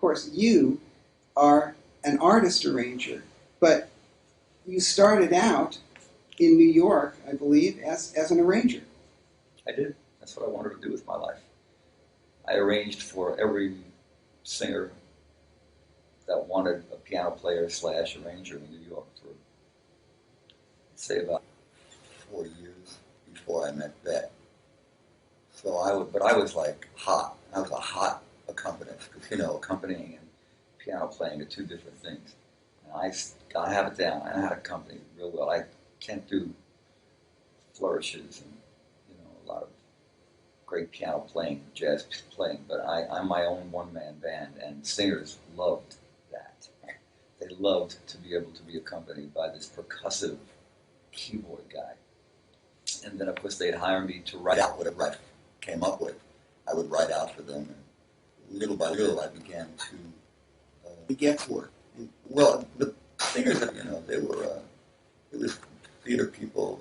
course, you are an artist arranger, but you started out in New York, I believe, as an arranger. I did. That's what I wanted to do with my life. I arranged for every singer that wanted a piano player / arranger in New York for, say, about 4 years before I met Bet. So I was like hot. I was a hot accompanist, because, you know, accompanying and piano playing are two different things. And I have it down. I know how to accompany real well. I can't do flourishes and, you know, a lot of great piano playing, jazz playing, but I'm my own one-man band, and singers loved that. They loved to be able to be accompanied by this percussive keyboard guy. And then, of course, they'd hire me to write out whatever I came up with. I would write out for them, and little by little, I began to get to work. Well, the singers, you know, it was theater people,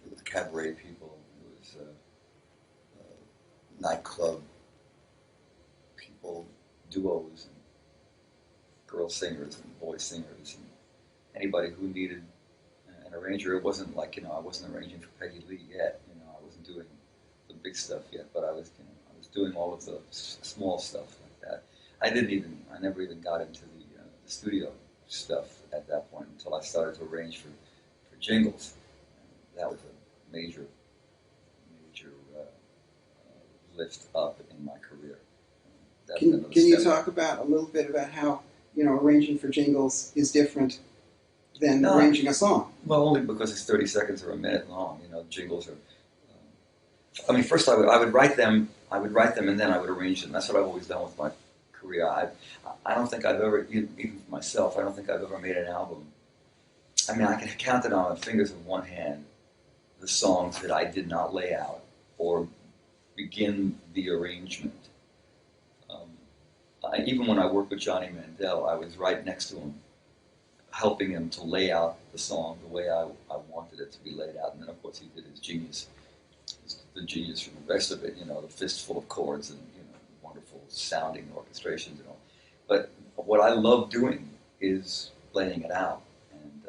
it was cabaret people, it was nightclub people, duos, and girl singers and boy singers, and anybody who needed an arranger. It wasn't like, you know, I wasn't arranging for Peggy Lee yet. You know, I wasn't doing the big stuff yet, but I was doing all of the small stuff like that. I never even got into the studio stuff at that point until I started to arrange for jingles. That was a major lift up in my career. Can you talk about a little bit about how, you know, arranging for jingles is different than arranging a song? Well, only because it's 30 seconds or a minute long. You know, jingles are. I mean, first I would write them, and then I would arrange them. That's what I've always done with my career. I don't think I've ever, even for myself, I don't think I've ever made an album. I mean, I can count it on the fingers of one hand, the songs that I did not lay out or begin the arrangement. Even when I worked with Johnny Mandel, I was right next to him, helping him to lay out the song the way I wanted it to be laid out. And then, of course, he did his genius, the genius from the rest of it, you know, the fistful of chords and, you know, wonderful sounding orchestrations and all. But what I love doing is laying it out. And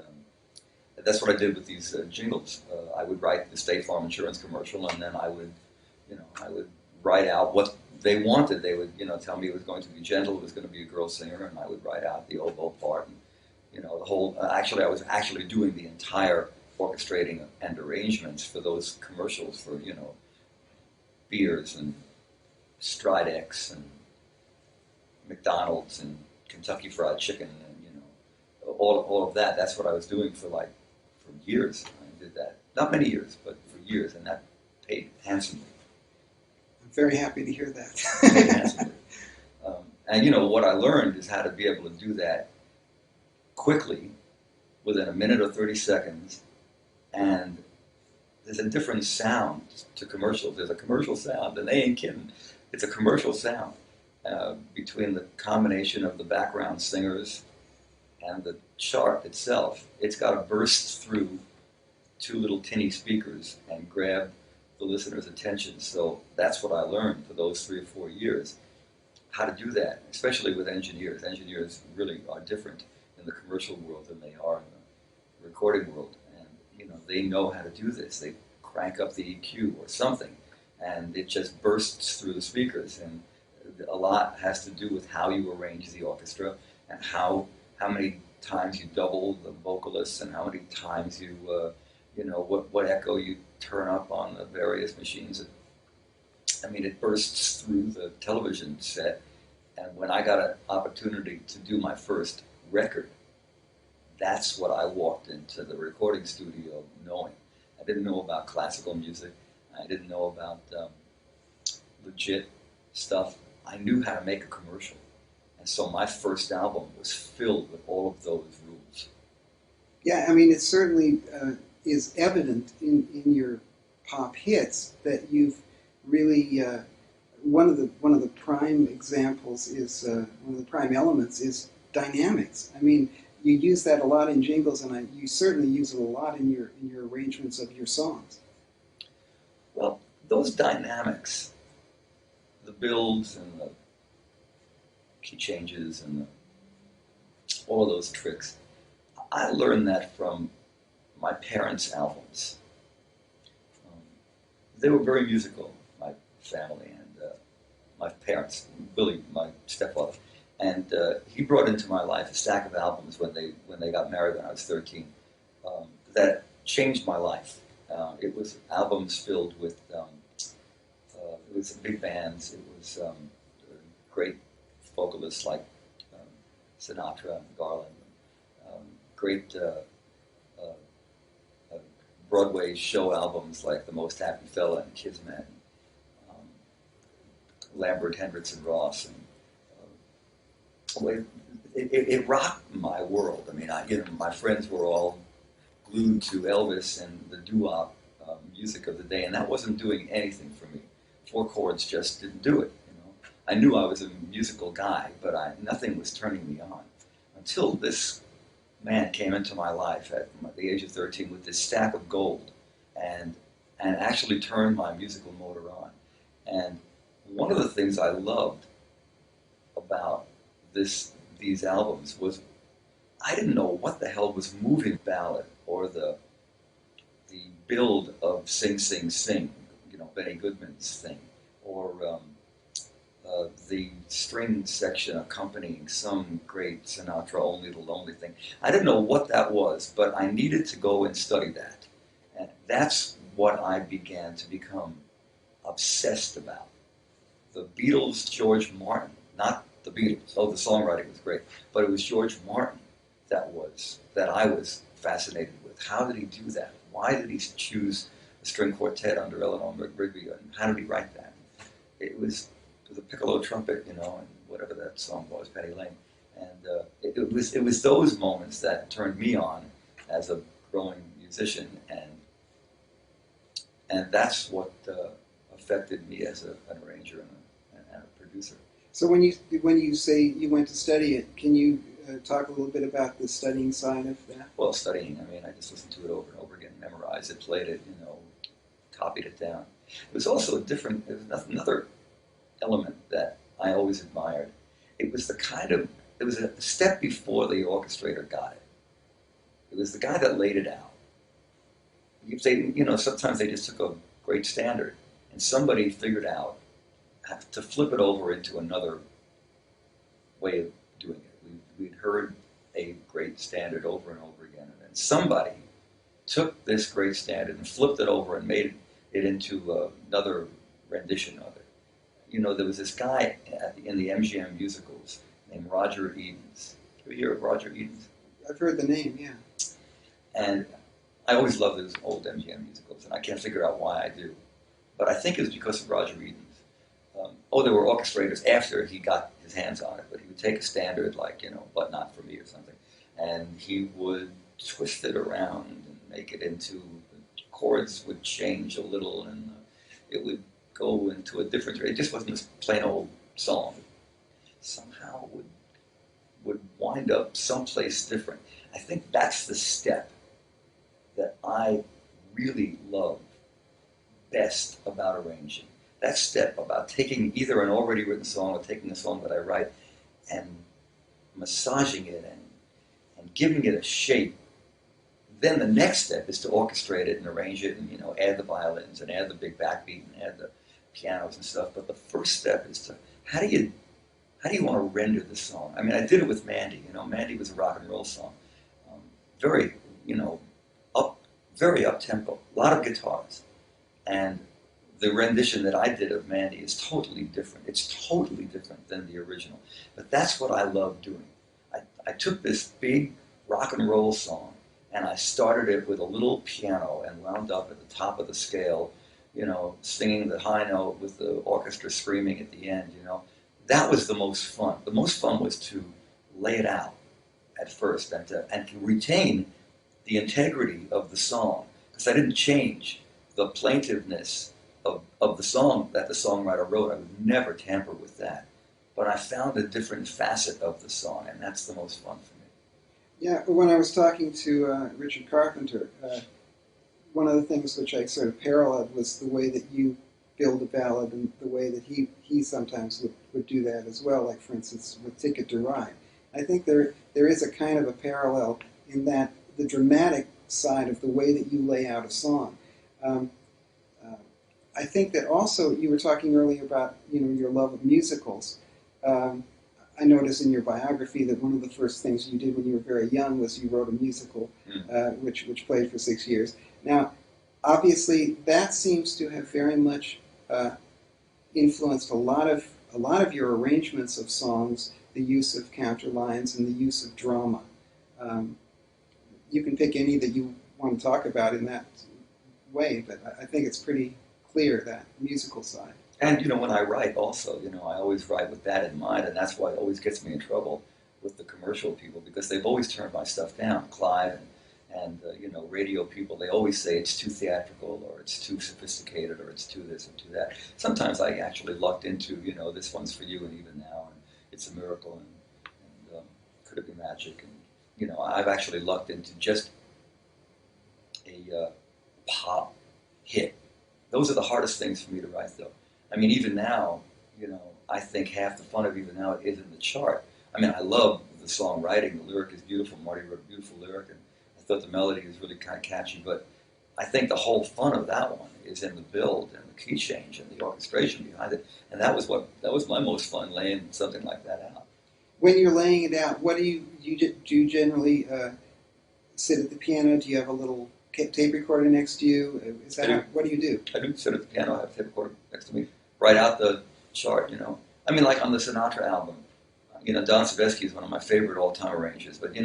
that's what I did with these jingles. I would write the State Farm Insurance commercial, and then I would write out what they wanted. They would, you know, tell me it was going to be gentle, it was going to be a girl singer, and I would write out the oboe part. And, you know, the whole. Actually, I was actually doing the entire orchestrating and arrangements for those commercials for, you know, beers and Stridex and McDonald's and Kentucky Fried Chicken and, you know, all of that. That's what I was doing for years. I did that, not many years, but for years, and that paid handsomely. I'm very happy to hear that. Paid handsomely. And, you know, what I learned is how to be able to do that quickly, within a minute or 30 seconds, and there's a different sound to commercials. There's a commercial sound, and they ain't kidding. It's a commercial sound between the combination of the background singers and the chart itself. It's got to burst through two little tinny speakers and grab the listener's attention. So that's what I learned for those 3 or 4 years, how to do that, especially with engineers. Engineers really are different in the commercial world than they are in the recording world. And, you know, they know how to do this. They crank up the EQ or something, and it just bursts through the speakers. And a lot has to do with how you arrange the orchestra and how many times you double the vocalists and how many times you, you know, what echo you turn up on the various machines. I mean, it bursts through the television set. And when I got an opportunity to do my first record, that's what I walked into the recording studio knowing. I didn't know about classical music. I didn't know about legit stuff. I knew how to make a commercial. And so my first album was filled with all of those rules. Yeah, I mean, it certainly is evident in your pop hits that you've really one of the prime examples is one of the prime elements is dynamics. I mean, you use that a lot in jingles, and you certainly use it a lot in your arrangements of your songs. Well, those dynamics, the builds and the key changes and all of those tricks. I learned that from my parents' albums. They were very musical, my family, and my parents, Billy, my stepfather. And he brought into my life a stack of albums when they got married when I was 13 that changed my life. It was albums filled with, it was big bands, it was great vocalists like Sinatra and Garland, great Broadway show albums like The Most Happy Fella and Kismet, Lambert, Hendricks, and Ross. And, it rocked my world. I mean, my friends were all glued to Elvis and the doo-wop music of the day, and that wasn't doing anything for me. Four chords just didn't do it. I knew I was a musical guy, but nothing was turning me on until this man came into my life at the age of 13 with this stack of gold and actually turned my musical motor on. And one of the things I loved about these albums was I didn't know what the hell was moving ballad or the build of Sing, Sing, Sing, Benny Goodman's thing, or the string section accompanying some great Sinatra, Only the Lonely thing. I didn't know what that was, but I needed to go and study that. And that's what I began to become obsessed about. The Beatles, George Martin, not the Beatles. Oh, the songwriting was great, but it was George Martin that I was fascinated with. How did he do that? Why did he choose a string quartet under Eleanor Rigby, and how did he write that? It was the piccolo trumpet, and whatever that song was, Penny Lane. And it was those moments that turned me on as a growing musician, and that's what affected me as an arranger and a producer. So when you say you went to study it, can you talk a little bit about the studying side of that? Well, studying, I just listened to it over and over again, memorized it, played it, copied it down. It was also another element that I always admired. It was a step before the orchestrator got it. It was the guy that laid it out. Sometimes they just took a great standard and somebody figured out how to flip it over into another way of doing it. We'd heard a great standard over and over again, and then somebody took this great standard and flipped it over and made it into another rendition of it. There was this guy in the MGM musicals named Roger Edens. Have you heard of Roger Edens? I've heard the name, yeah. And I always loved those old MGM musicals, and I can't figure out why I do. But I think it's because of Roger Edens. There were orchestrators after he got his hands on it, but he would take a standard like, But Not For Me or something, and he would twist it around and make it into, the chords would change a little, and it would go into a different, it just wasn't this plain old song. Somehow would wind up someplace different. I think that's the step that I really love best about arranging. That step about taking either an already written song or taking a song that I write and massaging it and giving it a shape. Then the next step is to orchestrate it and arrange it and add the violins and add the big backbeat and add the pianos and stuff. But the first step is to how do you want to render the song? I did it with Mandy. Mandy was a rock and roll song, very very up tempo, a lot of guitars, and the rendition that I did of Mandy is totally different. It's totally different than the original. But that's what I love doing. I took this big rock and roll song and I started it with a little piano and wound up at the top of the scale, singing the high note with the orchestra screaming at the end, That was the most fun. The most fun was to lay it out at first and to retain the integrity of the song, because I didn't change the plaintiveness of the song that the songwriter wrote. I would never tamper with that. But I found a different facet of the song, and that's the most fun for me. Yeah, when I was talking to Richard Carpenter, one of the things which I sort of paralleled was the way that you build a ballad and the way that he he sometimes would do that as well, like, for instance, with Ticket to Ride. I think there is a kind of a parallel in that the dramatic side of the way that you lay out a song. I think that also, you were talking earlier about, your love of musicals. I noticed in your biography that one of the first things you did when you were very young was you wrote a musical, which played for 6 years. Now, obviously, that seems to have very much influenced a lot of your arrangements of songs, the use of counterlines and the use of drama. You can pick any that you want to talk about in that way, but I think it's pretty clear, that musical side. And, when I write also, I always write with that in mind, and that's why it always gets me in trouble with the commercial people, because they've always turned my stuff down. Clive and radio people, they always say it's too theatrical, or it's too sophisticated, or it's too this and too that. Sometimes I actually lucked into, this one's for you, and even now, and it's a miracle, and could it be magic? And, I've actually lucked into just a pop hit. Those are the hardest things for me to write, though. I mean, even now, I think half the fun of even now is in the chart. I mean, I love the songwriting. The lyric is beautiful. Marty wrote a beautiful lyric, and I thought the melody is really kind of catchy. But I think the whole fun of that one is in the build and the key change and the orchestration behind it. And that was my most fun, laying something like that out. When you're laying it out, what do you generally sit at the piano? Do you have a little tape recorder next to you? What do you do? I do sit at the piano. I have a tape recorder next to me. Write out the chart, I mean, like on the Sinatra album, Don Sebesky is one of my favorite all-time arrangers, but,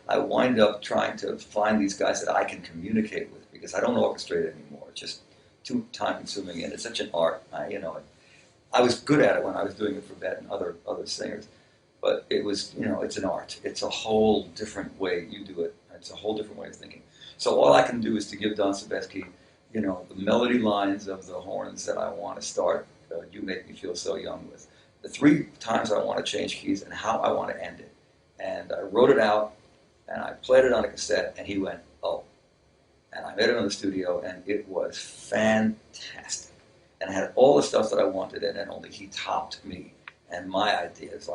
I wind up trying to find these guys that I can communicate with, because I don't orchestrate anymore. It's just too time-consuming, and it's such an art. I was good at it when I was doing it for Bet and other singers, but it was, it's an art. It's a whole different way you do it. It's a whole different way of thinking. So all I can do is to give Don Sebesky, the melody lines of the horns that I want to start You Make Me Feel So Young with, the 3 times I want to change keys, and how I want to end it. And I wrote it out, and I played it on a cassette, and he went, oh. And I made it in the studio, and it was fantastic. And it had all the stuff that I wanted in it, only he topped me and my ideas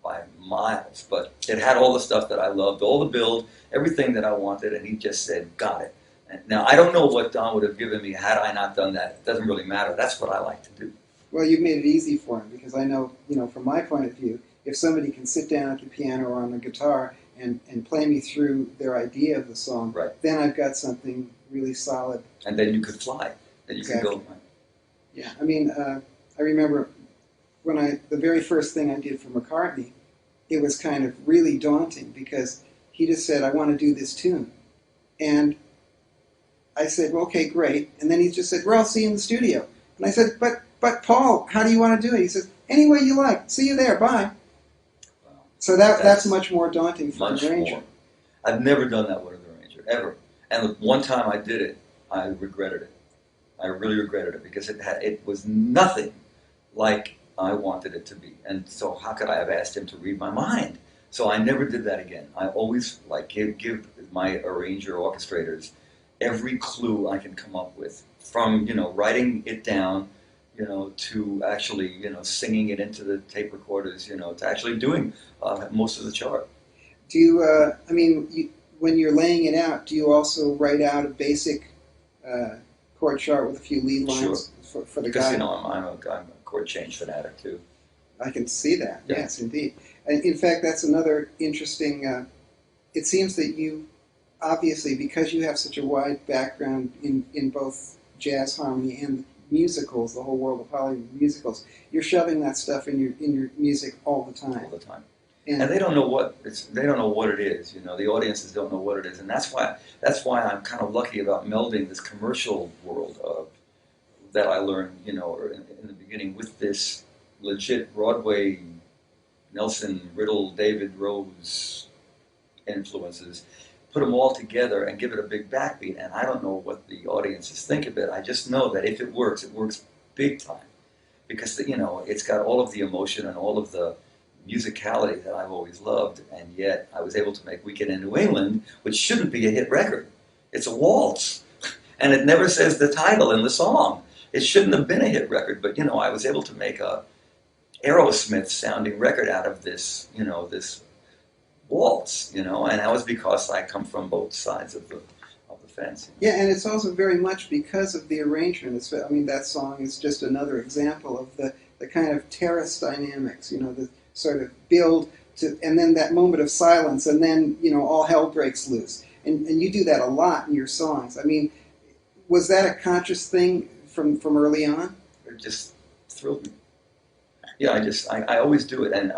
by miles. But it had all the stuff that I loved, all the build, everything that I wanted, and he just said, got it. And now, I don't know what Don would have given me had I not done that. It doesn't really matter. That's what I like to do. Well, you've made it easy for him, because I know, from my point of view, if somebody can sit down at the piano or on the guitar and play me through their idea of the song, right, then I've got something really solid. And then you could fly. Then you exactly. Could go. Yeah, I mean, I remember when the very first thing I did for McCartney, it was kind of really daunting, because he just said, I want to do this tune. And I said, well, okay, great. And then he just said, well, I'll see you in the studio. And I said, but Paul, how do you want to do it? He says, any way you like. See you there. Bye. Wow. So that's much more daunting for an arranger. More. I've never done that with an arranger, ever. And the one time I did it, I regretted it. I really regretted it, because it was nothing like I wanted it to be. And so how could I have asked him to read my mind? So I never did that again. I always give my arranger orchestrators every clue I can come up with, from writing it down, to actually singing it into the tape recorders, to actually doing most of the chart. Do you? When you're laying it out, do you also write out a basic chord chart with a few lead lines for the guy? Because I'm a chord change fanatic too. I can see that. Yeah. Yes, indeed. And in fact, that's another interesting. It seems that you, obviously, because you have such a wide background in both jazz harmony and musicals, the whole world of Hollywood musicals, you're shoving that stuff in your music all the time. All the time. And they don't know what it is. The audiences don't know what it is, and that's why I'm kind of lucky about melding this commercial world that I learned, in the beginning, with this legit Broadway, Nelson Riddle, David Rose influences. Put them all together and give it a big backbeat, and I don't know what the audiences think of it. I just know that if it works big time, because it's got all of the emotion and all of the musicality that I've always loved, and yet I was able to make Weekend in New England, which shouldn't be a hit record. It's a waltz, and it never says the title in the song. It shouldn't have been a hit record, but I was able to make a Aerosmith sounding record out of this, you know, this waltz, you know, and that was because I come from both sides of the fence. Yeah, and it's also very much because of the arrangement. I mean, that song is just another example of the kind of terrace dynamics, you know, the sort of build to, and then that moment of silence, and then, you know, all hell breaks loose. And you do that a lot in your songs. I mean, was that a conscious thing from early on? It just thrilled me. Yeah, I always do it, and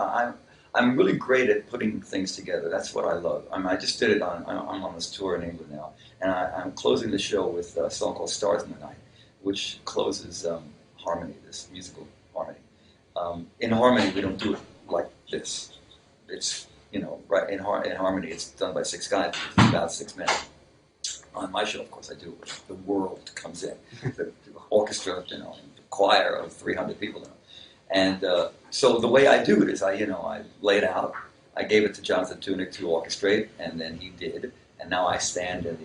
I'm really great at putting things together. That's what I love. I just did it I'm on this tour in England now, and I'm closing the show with a song called Stars in the Night, which closes Harmony, this musical Harmony. In Harmony, we don't do it like this. It's, you know, right in Harmony, it's done by 6 guys. It's about 6 men. On my show, of course, I do it. The world comes in, the orchestra, you know, the choir of 300 people. You know. And so the way I do it is I lay it out. I gave it to Jonathan Tunick to orchestrate, and then he did. And now I stand in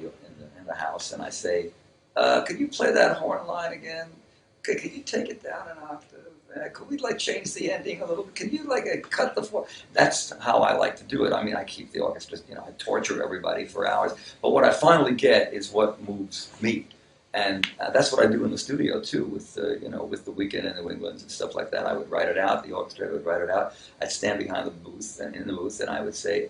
the house and I say, could you play that horn line again? Could you take it down an octave? Could we change the ending a little bit? Can you cut the four? That's how I like to do it. I mean, I keep the orchestra, I torture everybody for hours. But what I finally get is what moves me. And that's what I do in the studio too, with the Weekend in New England and stuff like that. I would write it out. The orchestra would write it out. I'd stand behind the booth and in the booth, and I would say,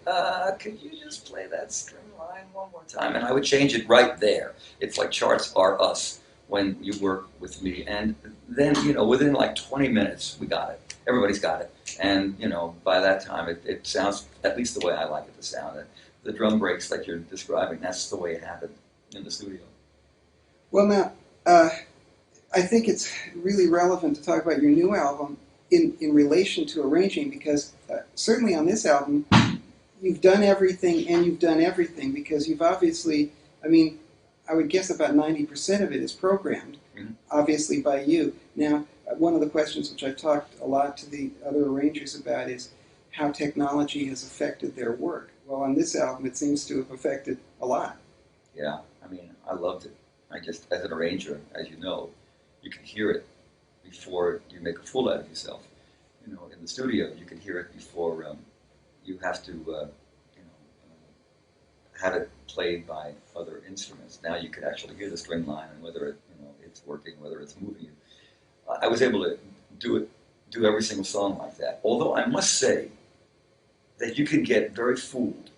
"Could you just play that string line one more time?" And I would change it right there. It's like charts are us when you work with me. And then within 20 minutes, we got it. Everybody's got it. And by that time, it sounds at least the way I like it to sound. And the drum breaks like you're describing. That's the way it happened in the studio. Well, now, I think it's really relevant to talk about your new album in relation to arranging, because certainly on this album, you've done everything and you've done everything, because you've obviously, I would guess about 90% of it is programmed, obviously by you. Now, one of the questions which I've talked a lot to the other arrangers about is how technology has affected their work. Well, on this album, it seems to have affected a lot. Yeah, I loved it. As an arranger, as you know, you can hear it before you make a fool out of yourself. In the studio, you can hear it before you have to, have it played by other instruments. Now you can actually hear the string line and whether it's working, whether it's moving you. I was able to do every single song like that. Although I must say that you can get very fooled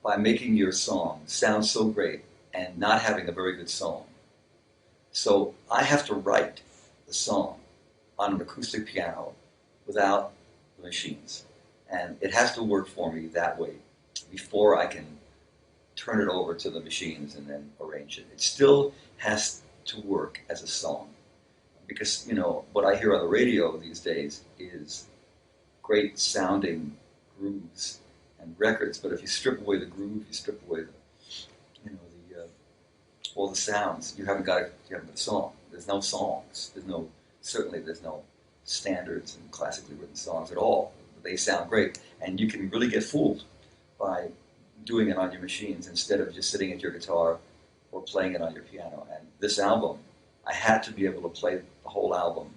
by making your song sound so great and not having a very good song. So I have to write the song on an acoustic piano without the machines. And it has to work for me that way before I can turn it over to the machines and then arrange it. It still has to work as a song. Because, what I hear on the radio these days is great sounding grooves and records, but if you strip away the groove, you strip away all the sounds, you haven't got a song. There's no songs. There's no standards and classically written songs at all. They sound great, and you can really get fooled by doing it on your machines instead of just sitting at your guitar or playing it on your piano. And this album, I had to be able to play the whole album,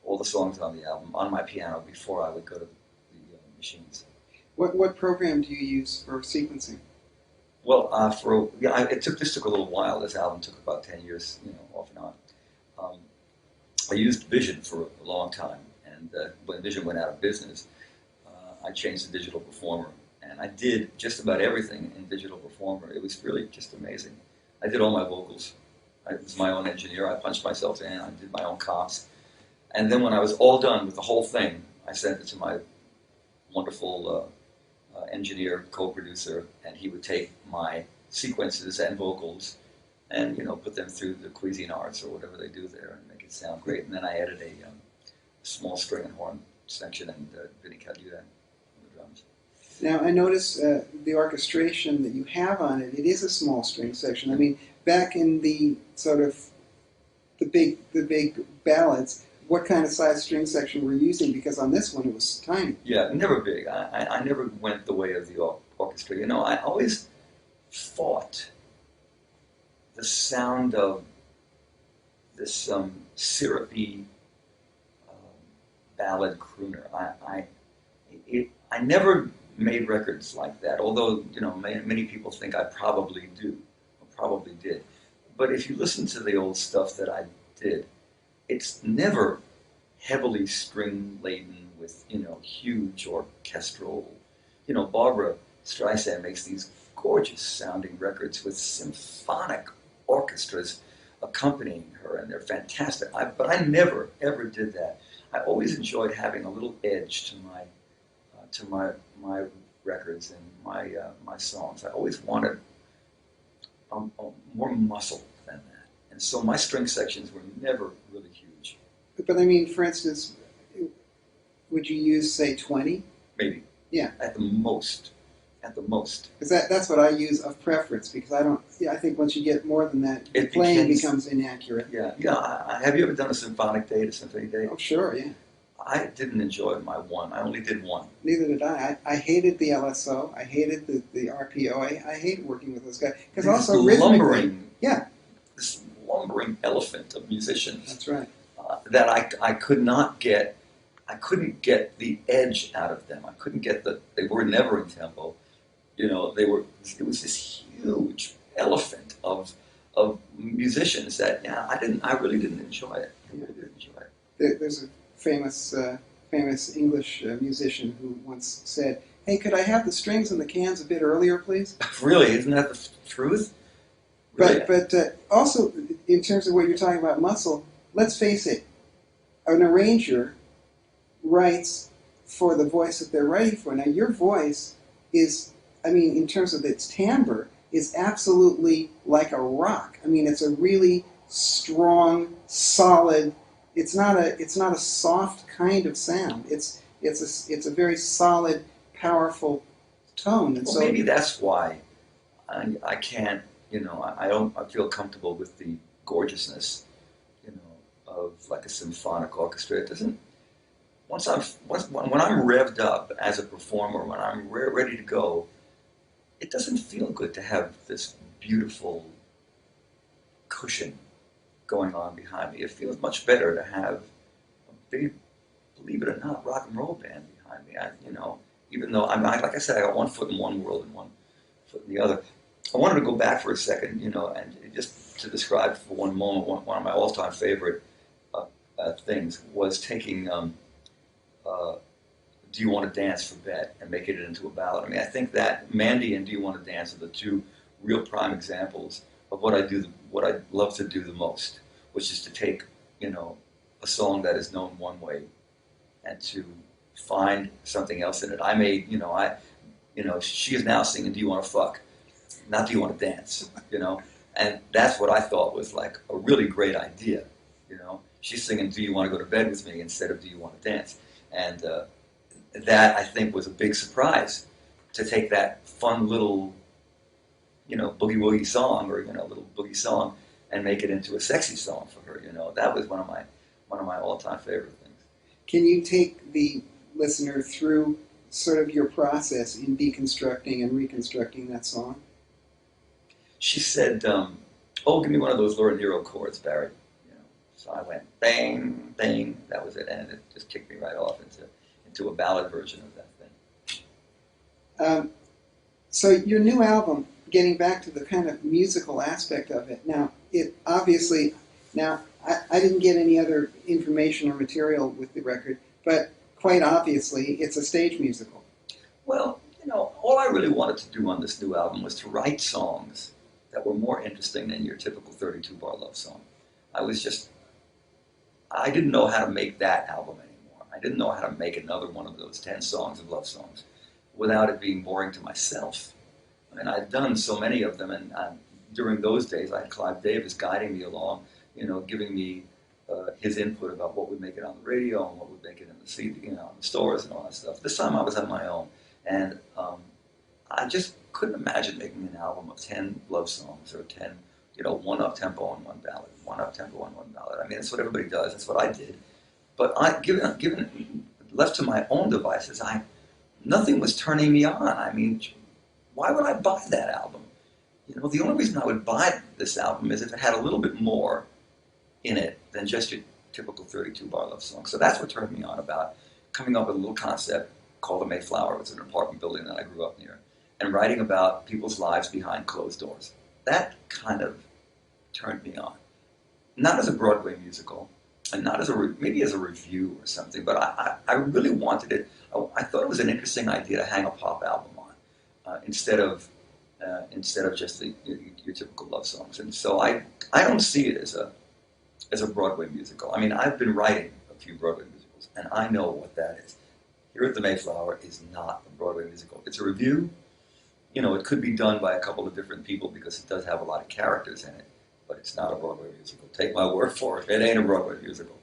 all the songs on the album, on my piano before I would go to the machines. What program do you use for sequencing? Well, this took a little while. This album took about 10 years, off and on. I used Vision for a long time, and when Vision went out of business, I changed to Digital Performer, and I did just about everything in Digital Performer. It was really just amazing. I did all my vocals. I was my own engineer. I punched myself in. I did my own comps. And then when I was all done with the whole thing, I sent it to my wonderful engineer, co-producer, and he would take my sequences and vocals and, put them through the Cuisinarts or whatever they do there and make it sound great. And then I added a small string and horn section and Vinny Caduta on the drums. Now, I notice the orchestration that you have on it, it is a small string section. Back in the sort of the big ballads, what kind of size string section were you using? Because on this one it was tiny. Yeah, never big. I never went the way of the orchestra. I always fought the sound of this syrupy ballad crooner. I never made records like that, although, many people think I probably do, or probably did. But if you listen to the old stuff that I did, it's never heavily string laden with, huge orchestral. Barbara Streisand makes these gorgeous sounding records with symphonic orchestras accompanying her, and they're fantastic. But I never ever did that. I always enjoyed having a little edge to my records and my songs. I always wanted more muscle than that, and so my string sections were never really huge. But I mean, for instance, would you use, say, 20? Maybe. Yeah. At the most. Because that's what I use of preference, because I don't. Yeah, I think once you get more than that, the playing becomes inaccurate. Yeah. Have you ever done a symphonic date, a symphony date? Oh, sure, yeah. I didn't enjoy my one. I only did one. Neither did I. I hated the LSO. I hated the RPO. I hated working with those guys. Because also rhythmically, this lumbering elephant of musicians. That's right. That I could not get. I couldn't get the edge out of them. I couldn't get they were never in tempo. It was this huge elephant of musicians that I really didn't enjoy it. There's a famous English musician who once said, "Hey, could I have the strings and the cans a bit earlier, please?" Really, isn't that the truth? Really? But also, in terms of what you're talking about muscle, let's face it, an arranger writes for the voice that they're writing for. Now, your voice is, in terms of its timbre, is absolutely like a rock. It's a really strong, solid. It's not a soft kind of sound. It's a very solid, powerful tone. And so maybe that's why I can't. I feel comfortable with the gorgeousness, of like a symphonic orchestra. It doesn't. When I'm revved up as a performer, when I'm ready to go, it doesn't feel good to have this beautiful cushion going on behind me. It feels much better to have a big, believe it or not, rock and roll band behind me. Even though like I said, I got one foot in one world and one foot in the other. I wanted to go back for a second, and just to describe for one moment one of my all-time favorite things was taking Do You Want to Dance for Bet and make it into a ballad. I think that Mandy and Do You Want to Dance are the two real prime examples of what I love to do the most, which is to take, a song that is known one way and to find something else in it. I made, she is now singing Do You Want to Fuck, not Do You Want to Dance, and that's what I thought was like a really great idea, She's singing Do You Want to Go to Bed with Me instead of Do You Want to Dance, and that I think was a big surprise, to take that fun little, boogie woogie song or little boogie song and make it into a sexy song for her. That was one of my all-time favorite things. Can you take the listener through sort of your process in deconstructing and reconstructing that song? She said, "Oh, give me one of those Laura Nyro chords, Barry." So I went bang, bang. That was it, and it just kicked me right off into a ballad version of that thing. So your new album, getting back to the kind of musical aspect of it. Now, I didn't get any other information or material with the record, but quite obviously, it's a stage musical. Well, all I really wanted to do on this new album was to write songs that were more interesting than your typical 32-bar love song. I didn't know how to make that album anymore. I didn't know how to make another one of those 10 songs of love songs without it being boring to myself. I'd done so many of them, and during those days, I had Clive Davis guiding me along, giving me his input about what would make it on the radio and what would make it in the CD, on the stores and all that stuff. This time I was on my own, and I just couldn't imagine making an album of 10 love songs or 10, one up-tempo and one ballad, one up-tempo and one ballad. That's what everybody does. That's what I did. But given left to my own devices, nothing was turning me on. Why would I buy that album? The only reason I would buy this album is if it had a little bit more in it than just your typical 32-bar love song. So that's what turned me on about coming up with a little concept called the Mayflower. It was an apartment building that I grew up near, and writing about people's lives behind closed doors. That kind of turned me on. Not as a Broadway musical, and not as maybe as a review or something, but I really wanted it. I thought it was an interesting idea to hang a pop album on instead of just your typical love songs. And so I don't see it as a Broadway musical. I mean, I've been writing a few Broadway musicals, and I know what that is. Here at the Mayflower is not a Broadway musical. It's a review. You know, it could be done by a couple of different people because it does have a lot of characters in it, but it's not a Broadway musical. Take my word for it. It ain't a Broadway musical.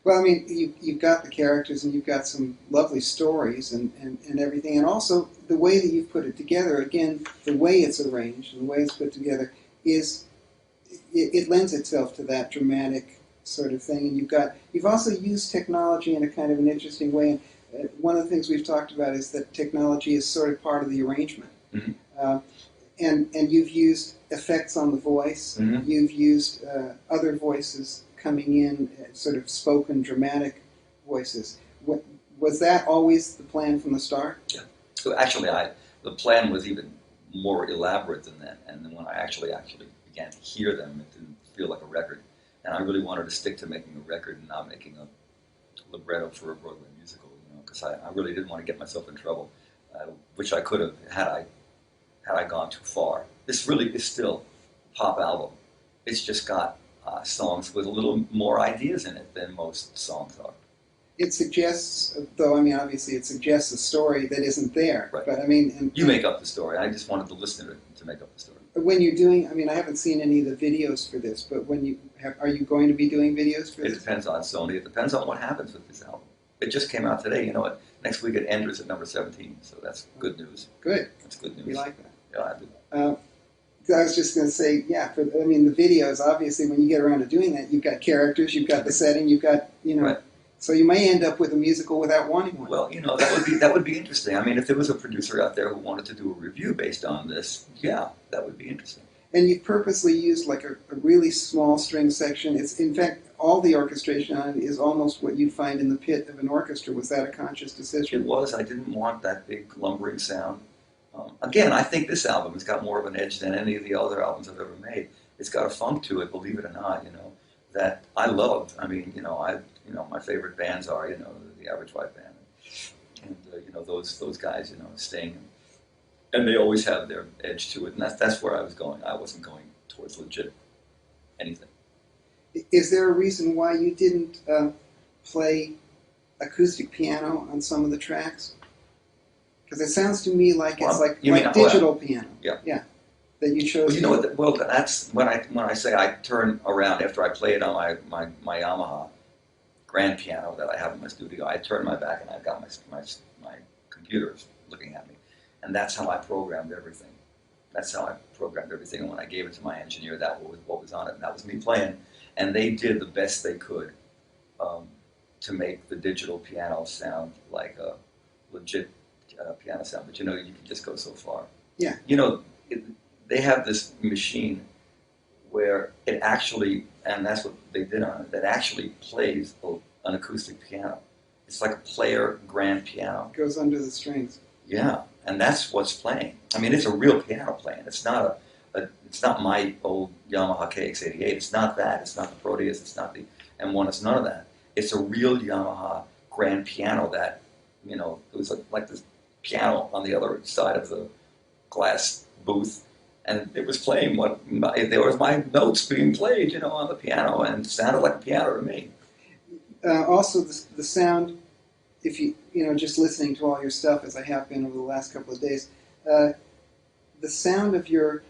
Well, I mean, you've got the characters and you've got some lovely stories and everything. And also, the way that you've put it together, again, the way it's arranged and the way it's put together it lends itself to that dramatic sort of thing. And you've also used technology in a kind of an interesting way. And one of the things we've talked about is that technology is sort of part of the arrangement. Mm-hmm. And you've used effects on the voice. Mm-hmm. You've used other voices coming in, sort of spoken, dramatic voices. Was that always the plan from the start? Yeah. So actually, the plan was even more elaborate than that. And then when I actually began to hear them, it didn't feel like a record. And I really wanted to stick to making a record and not making a libretto for a Broadway musical, because I really didn't want to get myself in trouble, which I could have had I gone too far. This really is still a pop album. It's just got songs with a little more ideas in it than most songs are. It suggests, though, I mean, obviously it suggests a story that isn't there. Right. But I mean... You make up the story. I just wanted the listener to make up the story. When you're doing, I mean, I haven't seen any of the videos for this, but are you going to be doing videos for this? It depends on Sony. It depends on what happens with this album. It just came out today. You know what? Next week it enters at number 17, so that's good news. Good. That's good news. We like that. Yeah, I do. I was just going to say, yeah, the videos, obviously, when you get around to doing that, you've got characters, you've got the setting, you've got, Right. So you may end up with a musical without wanting one. Well, that would be interesting. I mean, if there was a producer out there who wanted to do a review based on this, yeah, that would be interesting. And you've purposely used like a really small string section. It's, in fact, all the orchestration on it is almost what you'd find in the pit of an orchestra. Was that a conscious decision? It was. I didn't want that big lumbering sound. Again, I think this album has got more of an edge than any of the other albums I've ever made. It's got a funk to it, believe it or not, that I love. I mean, my favorite bands are, the Average White Band, and those guys, Sting, and they always have their edge to it, and that's where I was going. I wasn't going towards legit anything. Is there a reason why you didn't play acoustic piano on some of the tracks? Because it sounds to me like it's like digital piano. Yeah. That you chose. Well, you know what? Well, that's when I say I turn around after I play it on my Yamaha grand piano that I have in my studio. I turn my back and I've got my computers looking at me, and that's how I programmed everything. And when I gave it to my engineer, that was what was on it, and that was me playing. And they did the best they could to make the digital piano sound like a legit piano sound. But you can just go so far. Yeah. They have this machine where it actually, and that's what they did on it, that actually plays an acoustic piano. It's like a player grand piano. It goes under the strings. Yeah, and that's what's playing. I mean, it's a real piano playing. It's not it's not my old Yamaha KX88. It's not that. It's not the Proteus. It's not the M1. It's none of that. It's a real Yamaha grand piano that, it was like this piano on the other side of the glass booth, and it was playing there was my notes being played, on the piano, and it sounded like a piano to me. Also, the sound, if just listening to all your stuff, as I have been over the last couple of days, the sound of your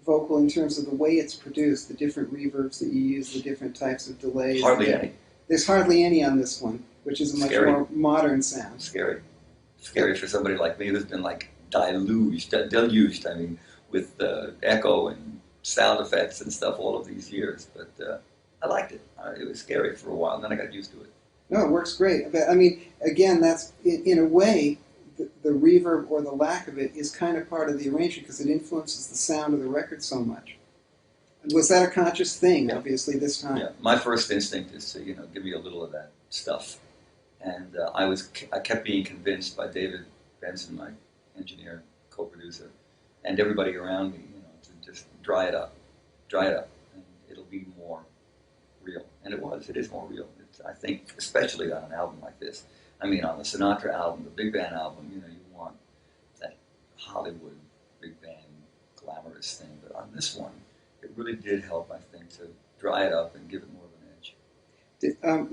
vocal in terms of the way it's produced, the different reverbs that you use, the different types of delays. Hardly any. There's hardly any on this one, which is a much more modern sound. Scary for somebody like me who's been deluged, I mean, with echo and sound effects and stuff all of these years. But I liked it. It was scary for a while, and then I got used to it. No, it works great. But I mean, again, that's in a way, the reverb or the lack of it is kind of part of the arrangement because it influences the sound of the record so much. Was that a conscious thing, Yeah. obviously, this time? Yeah, my first instinct is to, give me a little of that stuff. And I kept being convinced by David Benson, my engineer, co-producer, and everybody around me, to just dry it up, and it'll be more real. And it is more real. I think, especially on an album like this. I mean, on the Sinatra album, the big band album, you want that Hollywood big band glamorous thing. But on this one, it really did help, I think, to dry it up and give it more of an edge.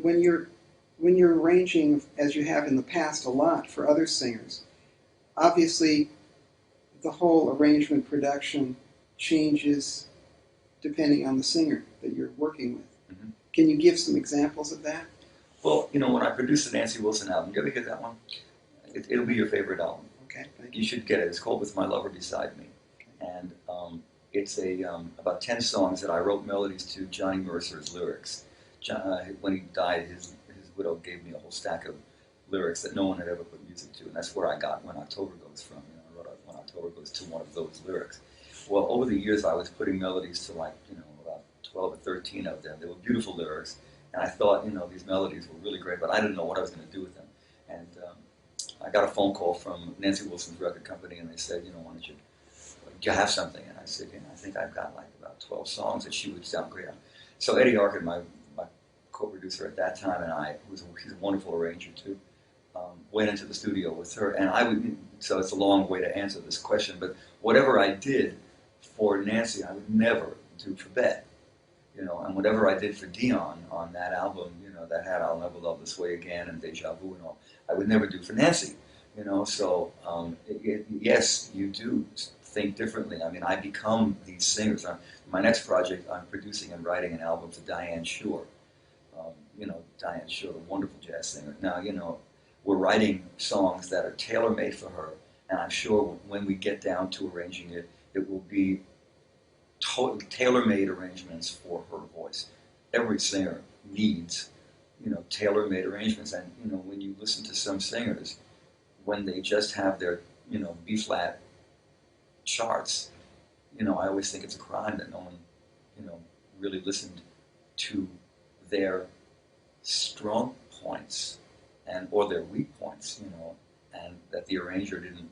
When you're arranging, as you have in the past a lot for other singers, obviously the whole arrangement production changes depending on the singer that you're working with. Mm-hmm. Can you give some examples of that? Well, when I produced the Nancy Wilson album, you ever hear that one? It'll be your favorite album. Okay, thank you. You should get it. It's called With My Lover Beside Me. Okay. And it's about 10 songs that I wrote melodies to Johnny Mercer's lyrics. When he died, his widow gave me a whole stack of lyrics that no one had ever put music to, and that's where I got When October Goes from. I wrote When October Goes to one of those lyrics. Well, over the years, I was putting melodies to about 12 or 13 of them. They were beautiful lyrics, and I thought, these melodies were really great, but I didn't know what I was going to do with them. And I got a phone call from Nancy Wilson's record company, and they said, why don't you, do you have something? And I said, I think I've got about 12 songs that she would sound great on. So Eddie Harkin, my co-producer at that time, and he's a wonderful arranger too, went into the studio with her, and so it's a long way to answer this question, but whatever I did for Nancy, I would never do for Bette. And whatever I did for Dion on that album, that had I'll Never Love This Way Again and Deja Vu and all, I would never do for Nancy. So yes, you do think differently. I mean, I become these singers. My next project, I'm producing and writing an album for Diane Shore. Diane Shore, a wonderful jazz singer. Now, we're writing songs that are tailor-made for her, and I'm sure when we get down to arranging it, it will be tailor-made arrangements for her voice. Every singer needs, tailor-made arrangements. And, when you listen to some singers, when they just have their, B-flat charts, I always think it's a crime that no one, really listened to their strong points or their weak points, and that the arranger didn't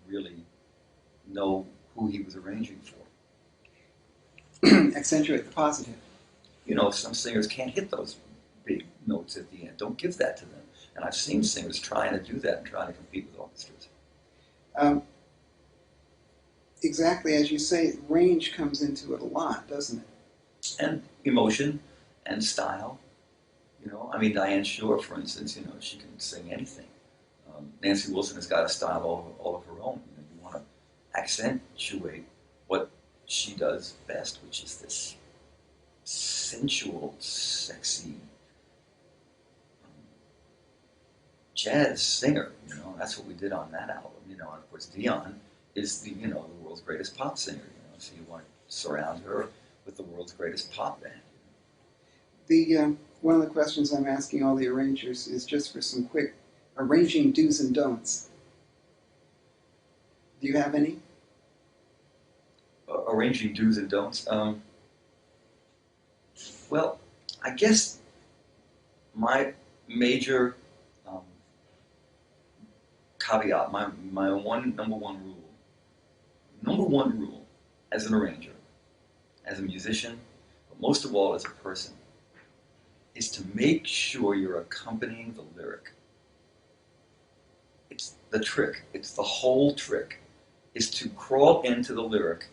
really know who he was arranging for. Accentuate the positive. Some singers can't hit those big notes at the end. Don't give that to them. And I've seen singers trying to do that and trying to compete with orchestras. Exactly as you say, range comes into it a lot, doesn't it? And emotion and style. Diane Shore, for instance, she can sing anything. Nancy Wilson has got a style all of her own. You want to accentuate what she does best, which is this sensual, sexy jazz singer. That's what we did on that album. And of course, Dion is the world's greatest pop singer. So you want to surround her with the world's greatest pop band. One of the questions I'm asking all the arrangers is just for some quick arranging do's and don'ts. Do you have any? Arranging do's and don'ts. Well, I guess my major caveat, my number one rule as an arranger, as a musician, but most of all as a person, is to make sure you're accompanying the lyric. It's the trick. It's the whole trick, is to crawl into the lyric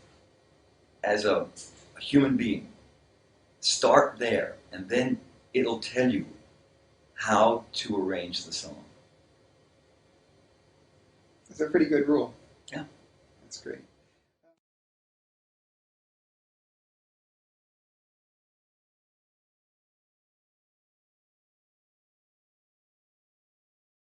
as a human being. Start there, and then it'll tell you how to arrange the song. That's a pretty good rule. Yeah. That's great.